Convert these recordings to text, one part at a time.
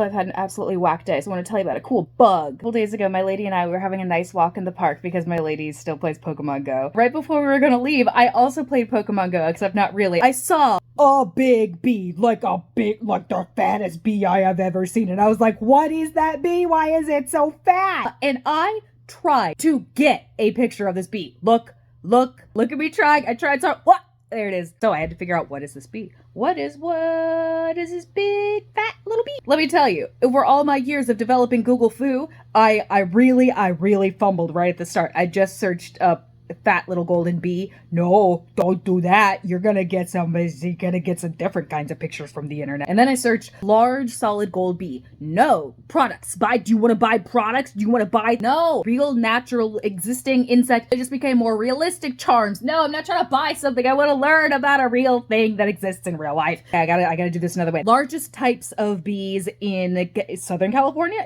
I've had an absolutely whack day, so I want to tell you about a cool bug. A couple days ago, my lady and I were having a nice walk in the park because my lady still plays Pokemon Go. Right before we were gonna leave, I also played Pokemon Go, except not really. I saw a big bee, like the fattest bee I have ever seen. And I was like, what is that bee? Why is it so fat? And I tried to get a picture of this bee. Look at me trying. I tried so, what? There it is. So I had to figure out, what is this bee? What is this big fat little bee? Let me tell you, over all my years of developing Google Foo, I really fumbled right at the start. I just searched up fat little golden bee. No, don't do that. You're gonna get some different kinds of pictures from the internet. And then I searched large solid gold bee. No, products. Do you want to buy products? Do you want to buy? No, real natural existing insect. It just became more realistic charms. No, I'm not trying to buy something. I want to learn about a real thing that exists in real life. I gotta do this another way. Largest types of bees in Southern California,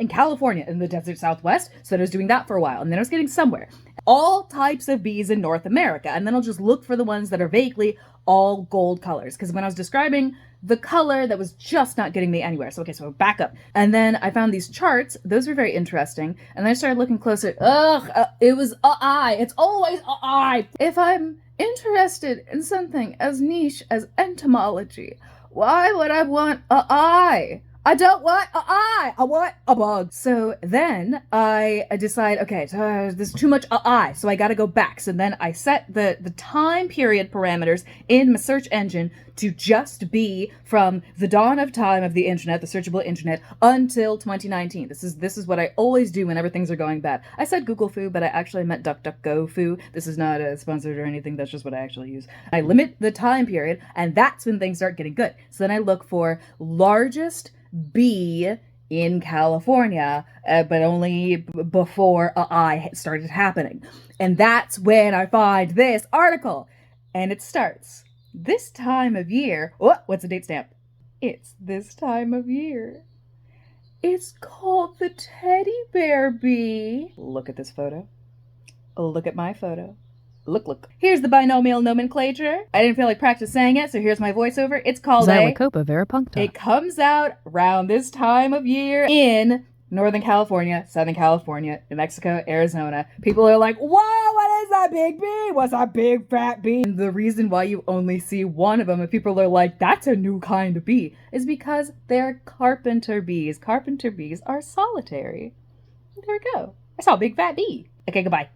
in the desert Southwest. So I was doing that for a while, and then I was getting somewhere. All types of bees in North America, and then I'll just look for the ones that are vaguely all gold colors, because when I was describing the color, that was just not getting me anywhere. So back up. And then I found these charts. Those were very interesting. And then I started looking closer. It was I. It's always I. If I'm interested in something as niche as entomology, why would I want I? I don't want an eye. I want a bug. So then I decide, okay, so there's too much eye, so I gotta go back. So then I set the time period parameters in my search engine to just be from the dawn of time of the internet, the searchable internet, until 2019. This is what I always do whenever things are going bad. I said Google Foo, but I actually meant DuckDuckGo Foo. This is not sponsored or anything. That's just what I actually use. I limit the time period, and that's when things start getting good. So then I look for largest bee in California, but only before I started happening. And that's when I find this article. And it starts, this time of year. Oh, what's the date stamp? It's this time of year. It's called the teddy bear bee. Look at this photo. Look at my photo. Look. Here's the binomial nomenclature. I didn't feel like practice saying it, so here's my voiceover. It's called Xylocopa varipuncta. It comes out around this time of year in Northern California, Southern California, New Mexico, Arizona. People are like, whoa, what is that big bee? What's that big fat bee? And the reason why you only see one of them, and people are like, that's a new kind of bee, is because they're carpenter bees. Carpenter bees are solitary. There we go. I saw a big fat bee. Okay, goodbye.